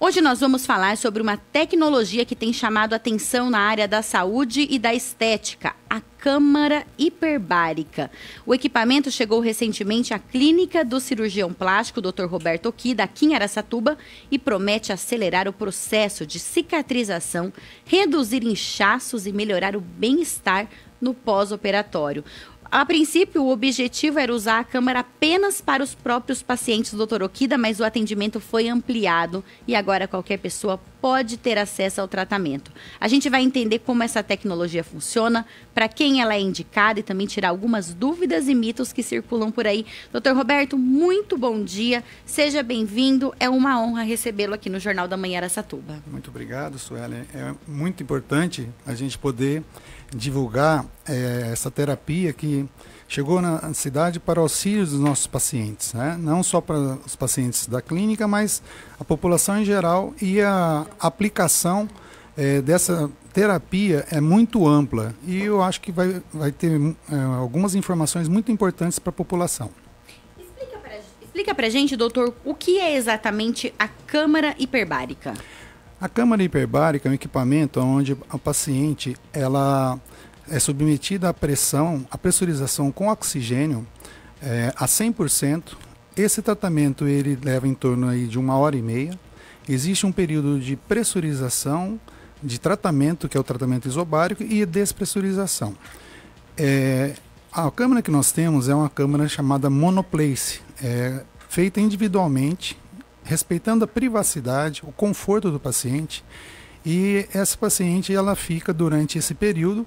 Hoje nós vamos falar sobre uma tecnologia que tem chamado a atenção na área da saúde e da estética, a câmara hiperbárica. O equipamento chegou recentemente à clínica do cirurgião plástico Dr. Roberto Okida, aqui em Araçatuba, e promete acelerar o processo de cicatrização, reduzir inchaços e melhorar o bem-estar no pós-operatório. A princípio, o objetivo era usar a câmara apenas para os próprios pacientes do Dr. Okida, mas o atendimento foi ampliado e agora qualquer pessoa pode ter acesso ao tratamento. A gente vai entender como essa tecnologia funciona, para quem ela é indicada e também tirar algumas dúvidas e mitos que circulam por aí. Dr. Roberto, muito bom dia, seja bem-vindo, é uma honra recebê-lo aqui no Jornal da Manhã Araçatuba. Muito obrigado, Suelen. É muito importante a gente poder divulgar essa terapia que chegou na cidade para auxílio dos nossos pacientes, né? Não só para os pacientes da clínica, mas a população em geral, e a aplicação dessa terapia é muito ampla e eu acho que vai ter algumas informações muito importantes para a população. Explica para a gente, doutor, o que é exatamente a câmara hiperbárica? A câmara hiperbárica é um equipamento onde a paciente ela é submetida à pressão, à pressurização com oxigênio a 100%. Esse tratamento ele leva em torno aí de 1h30. Existe um período de pressurização, de tratamento, que é o tratamento isobárico, e despressurização. A câmara que nós temos é uma câmara chamada monoplace, feita individualmente, respeitando a privacidade, o conforto do paciente, e essa paciente ela fica durante esse período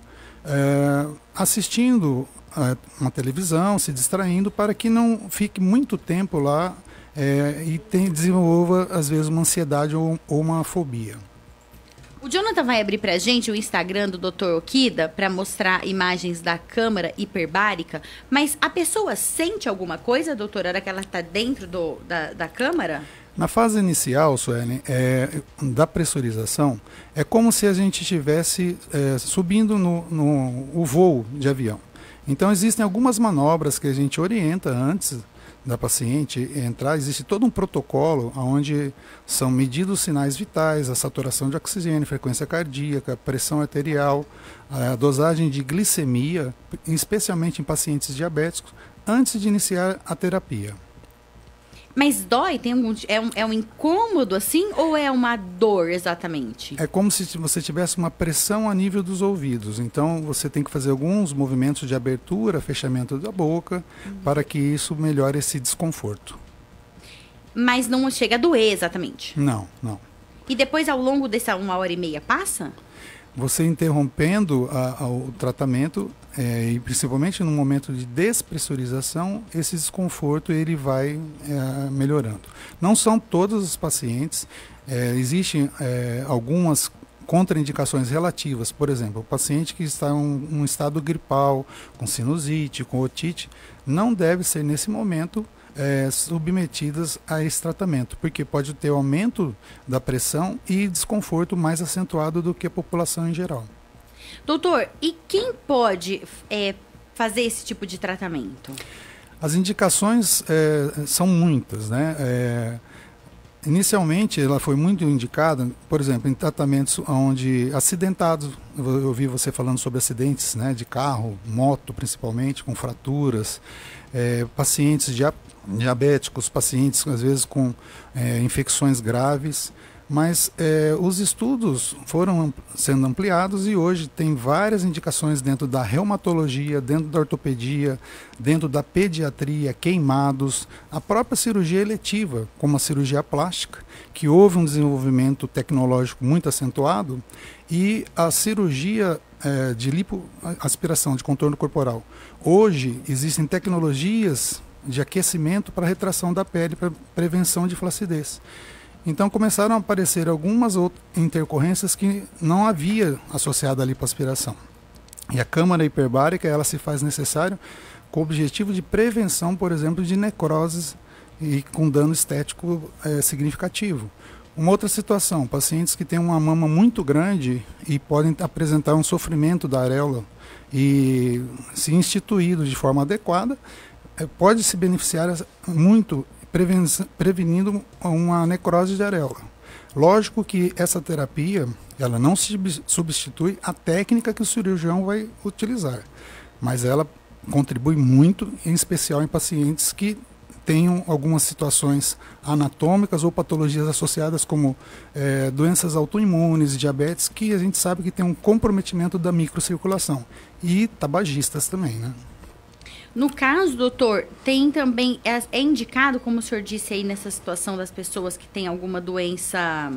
assistindo uma televisão, se distraindo, para que não fique muito tempo lá e desenvolva às vezes uma ansiedade ou uma fobia. O Jonathan vai abrir para a gente o Instagram do Dr. Okida para mostrar imagens da câmara hiperbárica, mas a pessoa sente alguma coisa, doutora, hora que ela está dentro da câmara? Na fase inicial, Suelen, da pressurização, é como se a gente estivesse subindo no voo de avião. Então, existem algumas manobras que a gente orienta antes da paciente entrar. Existe todo um protocolo onde são medidos os sinais vitais, a saturação de oxigênio, frequência cardíaca, pressão arterial, a dosagem de glicemia, especialmente em pacientes diabéticos, antes de iniciar a terapia. Mas dói? É um incômodo assim ou é uma dor exatamente? É como se você tivesse uma pressão a nível dos ouvidos. Então você tem que fazer alguns movimentos de abertura, fechamento da boca, para que isso melhore esse desconforto. Mas não chega a doer exatamente? Não, não. E depois, ao longo dessa 1h30, passa? Você interrompendo o tratamento, e principalmente no momento de despressurização, esse desconforto ele vai melhorando. Não são todos os pacientes, existem algumas contraindicações relativas. Por exemplo, o paciente que está em um estado gripal, com sinusite, com otite, não deve ser nesse momento submetidas a esse tratamento, porque pode ter aumento da pressão e desconforto mais acentuado do que a população em geral. Doutor, e quem pode fazer esse tipo de tratamento? As indicações são muitas, né? Inicialmente, ela foi muito indicada, por exemplo, em tratamentos onde acidentados, eu ouvi você falando sobre acidentes, né, de carro, moto principalmente, com fraturas, pacientes diabéticos, pacientes às vezes com infecções graves, mas os estudos foram sendo ampliados e hoje tem várias indicações dentro da reumatologia, dentro da ortopedia, dentro da pediatria, queimados, a própria cirurgia eletiva, como a cirurgia plástica, que houve um desenvolvimento tecnológico muito acentuado, e a cirurgia de lipoaspiração, de contorno corporal. Hoje existem tecnologias de aquecimento para retração da pele, para prevenção de flacidez. Então começaram a aparecer algumas outras intercorrências que não havia associada à lipoaspiração. E a câmara hiperbárica ela se faz necessário com o objetivo de prevenção, por exemplo, de necroses e com dano estético significativo. Uma outra situação, pacientes que têm uma mama muito grande e podem apresentar um sofrimento da areola e, se instituído de forma adequada, pode se beneficiar muito prevenindo uma necrose de areola. Lógico que essa terapia, ela não substitui a técnica que o cirurgião vai utilizar, mas ela contribui muito, em especial em pacientes que tenham algumas situações anatômicas ou patologias associadas como doenças autoimunes, diabetes, que a gente sabe que tem um comprometimento da microcirculação, e tabagistas também, né? No caso, doutor, tem também, é indicado, como o senhor disse aí, nessa situação das pessoas que têm alguma doença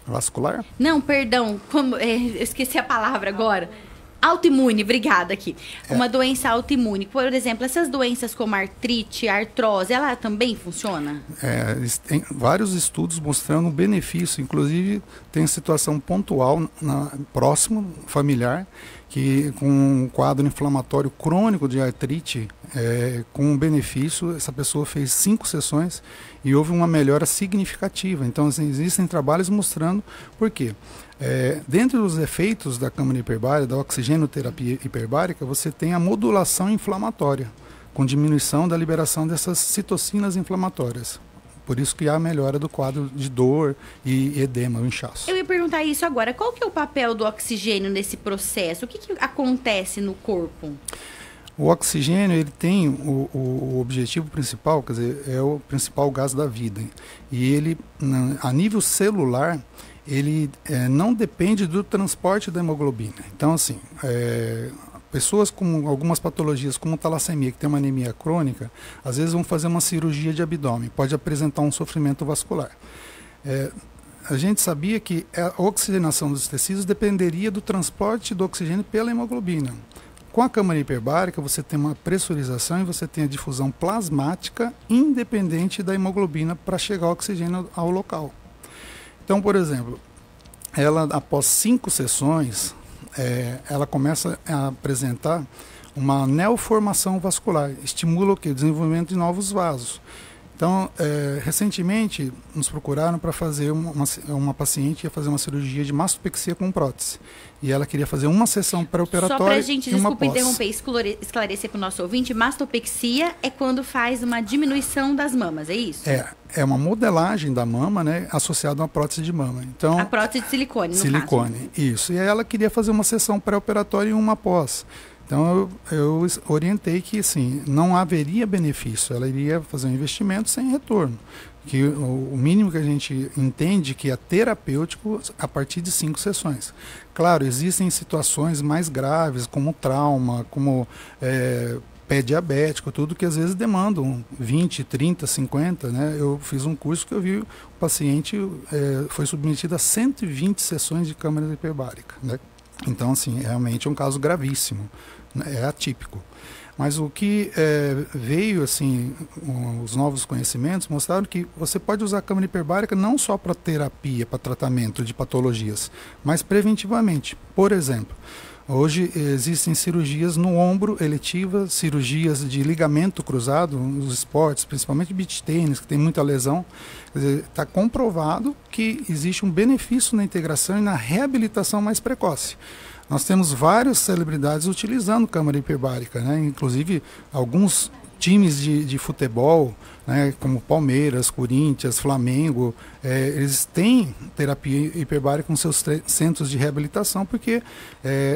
vascular? Não, perdão, eu esqueci a palavra agora. Autoimune, obrigada aqui. Uma doença autoimune. Por exemplo, essas doenças como artrite, artrose, ela também funciona? Tem vários estudos mostrando o benefício, inclusive tem situação pontual próximo, familiar, que com um quadro inflamatório crônico de artrite, com benefício, essa pessoa fez 5 sessões e houve uma melhora significativa. Então, assim, existem trabalhos mostrando por quê. Dentro dos efeitos da câmara hiperbárica, da oxigenoterapia hiperbárica, você tem a modulação inflamatória, com diminuição da liberação dessas citocinas inflamatórias. Por isso que há a melhora do quadro de dor e edema, o inchaço. Eu ia perguntar isso agora. Qual que é o papel do oxigênio nesse processo? O que acontece no corpo? O oxigênio, ele tem o objetivo principal, quer dizer, é o principal gás da vida. E ele, a nível celular, ele não depende do transporte da hemoglobina. Então, assim, pessoas com algumas patologias, como talassemia, que tem uma anemia crônica, às vezes vão fazer uma cirurgia de abdômen, pode apresentar um sofrimento vascular. A gente sabia que a oxigenação dos tecidos dependeria do transporte do oxigênio pela hemoglobina. Com a câmara hiperbárica, você tem uma pressurização e você tem a difusão plasmática independente da hemoglobina para chegar o oxigênio ao local. Então, por exemplo, ela após 5 sessões, ela começa a apresentar uma neoformação vascular, estimula o quê? O desenvolvimento de novos vasos. Então, recentemente, nos procuraram para fazer uma paciente ia fazer uma cirurgia de mastopexia com prótese. E ela queria fazer uma sessão pré-operatória e uma pós. Só para a gente, desculpa interromper, esclarecer para o nosso ouvinte, mastopexia é quando faz uma diminuição das mamas, é isso? É uma modelagem da mama, né, associada a uma prótese de mama. Então, a prótese de silicone, no silicone, caso. Isso. E aí ela queria fazer uma sessão pré-operatória e uma pós. Então, eu orientei que, assim, não haveria benefício, ela iria fazer um investimento sem retorno. Que o mínimo que a gente entende que é terapêutico a partir de 5 sessões. Claro, existem situações mais graves, como trauma, como pé diabético, tudo que às vezes demandam 20, 30, 50, né? Eu fiz um curso que eu vi o paciente foi submetido a 120 sessões de câmara hiperbárica, né? Então, assim, realmente é um caso gravíssimo, né? É atípico. Mas o que veio, assim, os novos conhecimentos mostraram que você pode usar a câmara hiperbárica não só para terapia, para tratamento de patologias, mas preventivamente. Por exemplo, hoje existem cirurgias no ombro eletivas, cirurgias de ligamento cruzado nos esportes, principalmente beach tênis, que tem muita lesão. Está comprovado que existe um benefício na integração e na reabilitação mais precoce. Nós temos várias celebridades utilizando câmara hiperbárica, né? Inclusive alguns times de futebol, né, como Palmeiras, Corinthians, Flamengo, eles têm terapia hiperbárica com seus centros de reabilitação, porque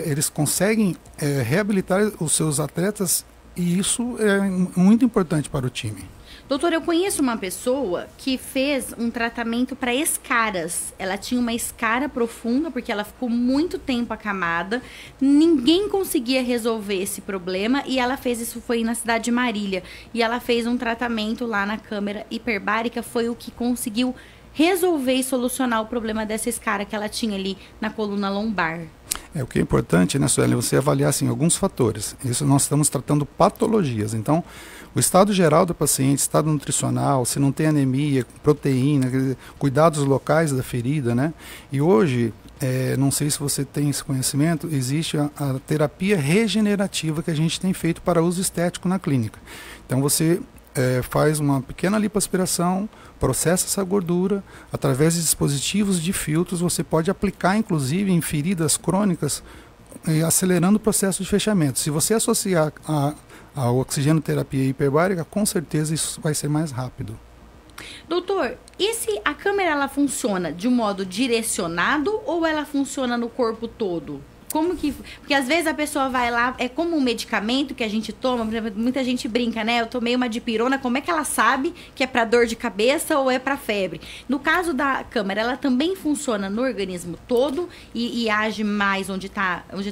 eles conseguem reabilitar os seus atletas, e isso é muito importante para o time. Doutor, eu conheço uma pessoa que fez um tratamento para escaras. Ela tinha uma escara profunda, porque ela ficou muito tempo acamada. Ninguém conseguia resolver esse problema e ela fez isso, foi na cidade de Marília. E ela fez um tratamento lá na câmara hiperbárica, foi o que conseguiu resolver e solucionar o problema dessa escara que ela tinha ali na coluna lombar. O que é importante, né, Sueli, você avaliar assim, alguns fatores. Isso nós estamos tratando patologias. Então, o estado geral do paciente, estado nutricional, se não tem anemia, proteína, cuidados locais da ferida, né? E hoje, não sei se você tem esse conhecimento, existe a terapia regenerativa que a gente tem feito para uso estético na clínica. Então, você faz uma pequena lipoaspiração, processa essa gordura, através de dispositivos de filtros, você pode aplicar, inclusive, em feridas crônicas, acelerando o processo de fechamento. Se você associar a oxigenoterapia hiperbárica, com certeza isso vai ser mais rápido. Doutor, a câmera ela funciona de um modo direcionado ou ela funciona no corpo todo? Como que... Porque às vezes a pessoa vai lá, é como um medicamento que a gente toma, por exemplo, muita gente brinca, né? Eu tomei uma dipirona, como é que ela sabe que é para dor de cabeça ou é para febre? No caso da câmera, ela também funciona no organismo todo e age mais onde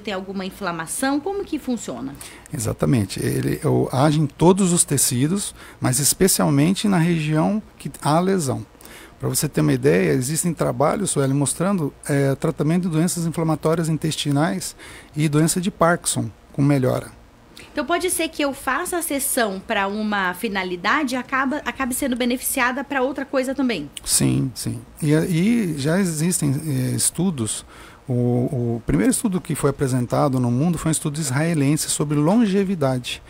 tem alguma inflamação? Como que funciona? Exatamente. Ele age em todos os tecidos, mas especialmente na região que há lesão. Para você ter uma ideia, existem trabalhos, Sueli, mostrando tratamento de doenças inflamatórias intestinais e doença de Parkinson com melhora. Então pode ser que eu faça a sessão para uma finalidade e acabe sendo beneficiada para outra coisa também? Sim, sim. E já existem estudos. O primeiro estudo que foi apresentado no mundo foi um estudo israelense sobre longevidade.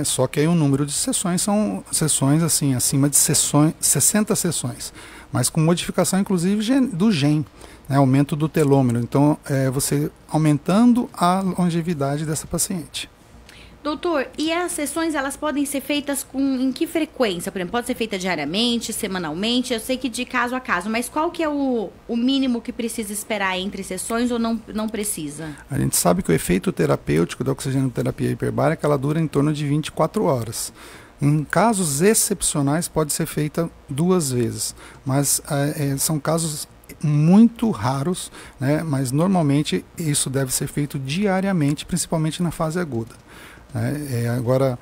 Só que aí o número de sessões são sessões assim, acima de 60 sessões, mas com modificação inclusive do gene, né, aumento do telômero. Então, você aumentando a longevidade dessa paciente. Doutor, e as sessões elas podem ser feitas em que frequência? Por exemplo, pode ser feita diariamente, semanalmente? Eu sei que de caso a caso, mas qual que é o mínimo que precisa esperar entre sessões ou não precisa? A gente sabe que o efeito terapêutico da oxigenoterapia hiperbárica ela dura em torno de 24 horas. Em casos excepcionais pode ser feita 2 vezes, mas são casos muito raros, né? Mas normalmente isso deve ser feito diariamente, principalmente na fase aguda. Agora,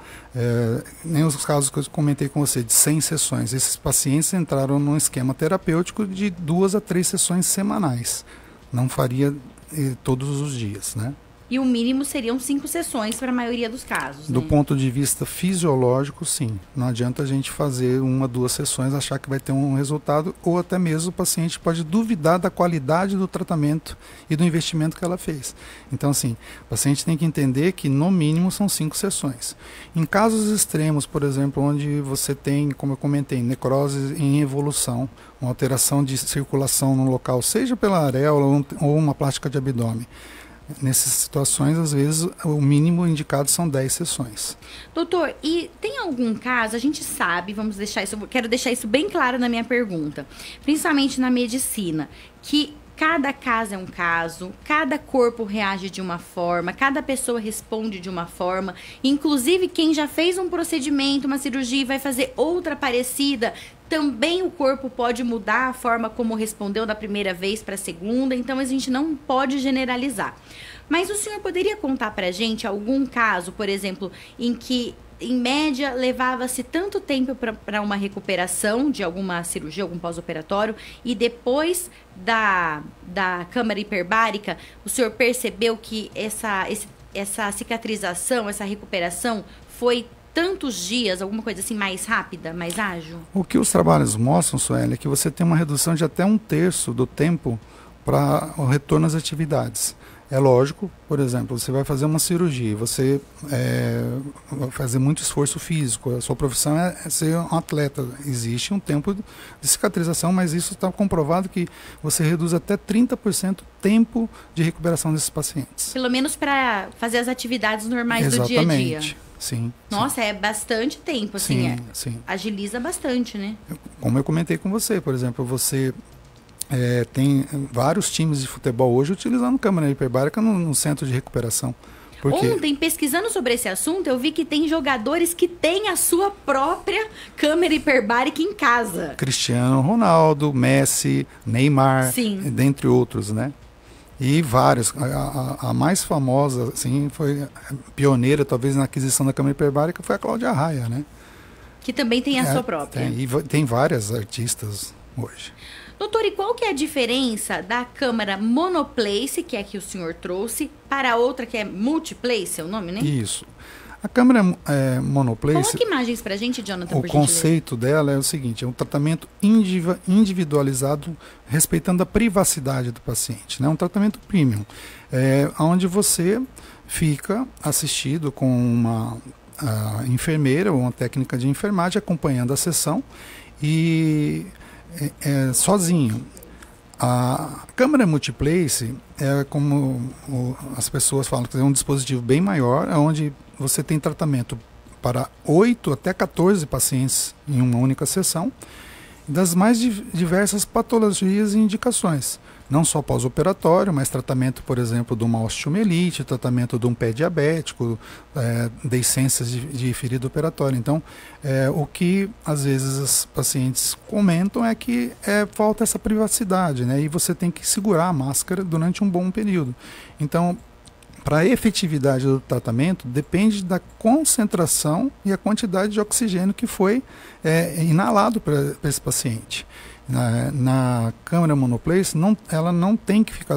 nem os casos que eu comentei com você, de 100 sessões, esses pacientes entraram num esquema terapêutico de 2 a 3 sessões semanais. Não faria todos os dias, né? E o mínimo seriam 5 sessões para a maioria dos casos, né? Do ponto de vista fisiológico, sim. Não adianta a gente fazer 1, 2 sessões, achar que vai ter um resultado, ou até mesmo o paciente pode duvidar da qualidade do tratamento e do investimento que ela fez. Então, assim, o paciente tem que entender que no mínimo são 5 sessões. Em casos extremos, por exemplo, onde você tem, como eu comentei, necrose em evolução, uma alteração de circulação no local, seja pela areola ou uma plástica de abdômen, nessas situações, às vezes, o mínimo indicado são 10 sessões. Doutor, e tem algum caso, a gente sabe, quero deixar isso bem claro na minha pergunta, principalmente na medicina, que cada caso é um caso, cada corpo reage de uma forma, cada pessoa responde de uma forma, inclusive quem já fez um procedimento, uma cirurgia e vai fazer outra parecida, também o corpo pode mudar a forma como respondeu da primeira vez para a segunda, então a gente não pode generalizar. Mas o senhor poderia contar para a gente algum caso, por exemplo, em que, em média, levava-se tanto tempo para uma recuperação de alguma cirurgia, algum pós-operatório, e depois da câmara hiperbárica, o senhor percebeu que essa cicatrização, essa recuperação foi tantos dias, alguma coisa assim mais rápida, mais ágil? O que os trabalhos mostram, Sueli, é que você tem uma redução de até 1/3 do tempo para o retorno às atividades. É lógico, por exemplo, você vai fazer uma cirurgia, você vai fazer muito esforço físico, a sua profissão é ser um atleta. Existe um tempo de cicatrização, mas isso está comprovado que você reduz até 30% o tempo de recuperação desses pacientes. Pelo menos para fazer as atividades normais Exatamente. do dia a dia. Sim. Nossa, sim. É bastante tempo, assim. Sim. Agiliza bastante, né? Como eu comentei com você, por exemplo, você tem vários times de futebol hoje utilizando câmara hiperbárica no centro de recuperação. Ontem, pesquisando sobre esse assunto, eu vi que tem jogadores que têm a sua própria câmera hiperbárica em casa. Cristiano Ronaldo, Messi, Neymar, Sim. dentre outros, né? E vários. A mais famosa, assim, foi pioneira, talvez, na aquisição da câmera hiperbárica, foi a Cláudia Raia, né? Que também tem a sua própria. Tem várias artistas hoje. Doutor, e qual que é a diferença da câmara monoplace, que é a que o senhor trouxe, para a outra que é multiplace, é o nome, né? Isso. A câmera monoplace... Coloque imagens pra gente, Jonathan, O conceito dela é o seguinte, é um tratamento individualizado, respeitando a privacidade do paciente, né? Um tratamento premium, onde você fica assistido com uma enfermeira ou uma técnica de enfermagem acompanhando a sessão e sozinho. A câmera multiplace é como as pessoas falam, que é um dispositivo bem maior, onde você tem tratamento para 8 até 14 pacientes em uma única sessão, das mais diversas patologias e indicações. Não só pós-operatório, mas tratamento, por exemplo, de uma osteomielite, tratamento de um pé diabético, deiscências de ferida operatória. Então, o que às vezes os pacientes comentam é que falta essa privacidade, né? E você tem que segurar a máscara durante um bom período. Então, para a efetividade do tratamento, depende da concentração e a quantidade de oxigênio que foi inalado para esse paciente. Na câmara monoplace, ela não tem que ficar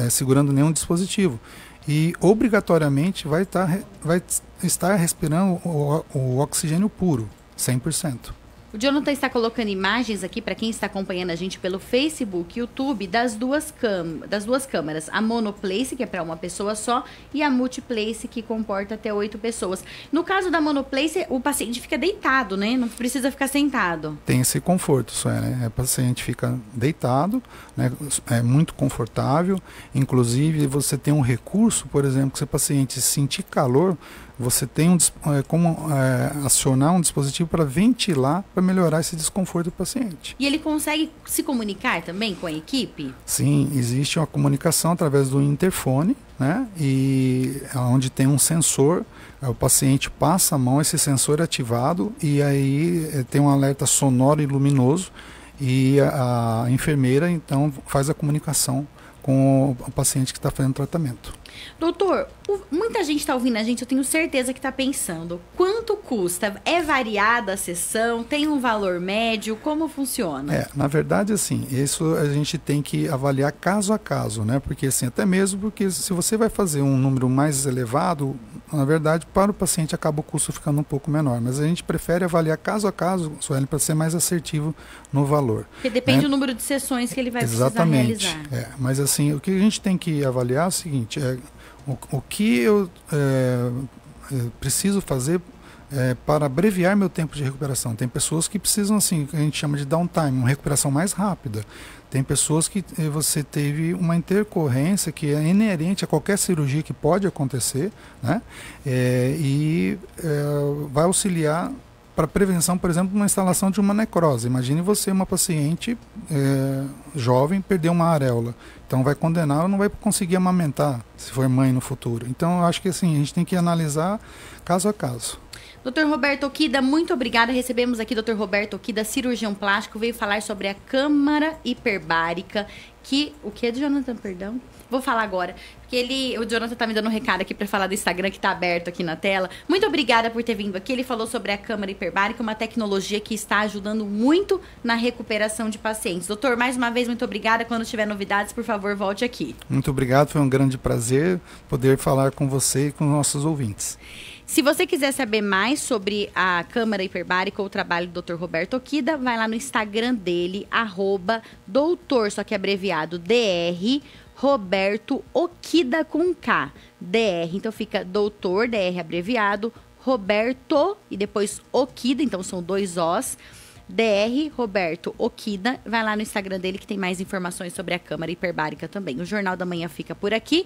segurando nenhum dispositivo e obrigatoriamente vai estar respirando o oxigênio puro, 100%. O Jonathan está colocando imagens aqui para quem está acompanhando a gente pelo Facebook, YouTube, das duas câmaras. A monoplace, que é para uma pessoa só, e a multiplace, que comporta até 8 pessoas. No caso da monoplace, o paciente fica deitado, né? Não precisa ficar sentado. Tem esse conforto, só né? O paciente fica deitado, né? É muito confortável. Inclusive, você tem um recurso, por exemplo, que se o paciente sentir calor, você tem como acionar um dispositivo para ventilar, para melhorar esse desconforto do paciente. E ele consegue se comunicar também com a equipe? Sim, existe uma comunicação através do interfone, né? E onde tem um sensor, o paciente passa a mão, esse sensor é ativado e aí tem um alerta sonoro e luminoso e a enfermeira então faz a comunicação com o paciente que está fazendo tratamento. Doutor, muita gente está ouvindo a gente, eu tenho certeza que está pensando, quanto custa? É variada a sessão? Tem um valor médio? Como funciona? Na verdade, assim, isso a gente tem que avaliar caso a caso, né? Porque assim, até mesmo porque se você vai fazer um número mais elevado, na verdade, para o paciente acaba o custo ficando um pouco menor. Mas a gente prefere avaliar caso a caso, Sueli, para ser mais assertivo no valor. Porque depende do número de sessões que ele vai precisar realizar. Mas assim, o que a gente tem que avaliar é o seguinte, o que eu preciso fazer para abreviar meu tempo de recuperação. Tem pessoas que precisam, assim, que a gente chama de downtime, uma recuperação mais rápida. Tem pessoas que você teve uma intercorrência que é inerente a qualquer cirurgia que pode acontecer, né? Vai auxiliar para prevenção, por exemplo, uma instalação de uma necrose. Imagine você, uma paciente jovem, perder uma areola. Então vai condenar, ela não vai conseguir amamentar se for mãe no futuro. Então eu acho que assim, a gente tem que analisar caso a caso. Dr. Roberto Okida, muito obrigada. Recebemos aqui Dr. Roberto Okida, cirurgião plástico, veio falar sobre a câmara hiperbárica, o que é de Jonathan, perdão? Vou falar agora, porque o Jonathan tá me dando um recado aqui para falar do Instagram, que tá aberto aqui na tela. Muito obrigada por ter vindo aqui. Ele falou sobre a câmara hiperbárica, uma tecnologia que está ajudando muito na recuperação de pacientes. Doutor, mais uma vez, muito obrigada. Quando tiver novidades, por favor, volte aqui. Muito obrigado, foi um grande prazer poder falar com você e com nossos ouvintes. Se você quiser saber mais sobre a câmara hiperbárica ou o trabalho do Dr. Roberto Okida, vai lá no Instagram dele, @doutor, só que abreviado, DR, Roberto Okida com K, DR. Então fica doutor, DR abreviado, Roberto e depois Okida, então são 2 Os, DR Roberto Okida. Vai lá no Instagram dele que tem mais informações sobre a câmara hiperbárica também. O Jornal da Manhã fica por aqui.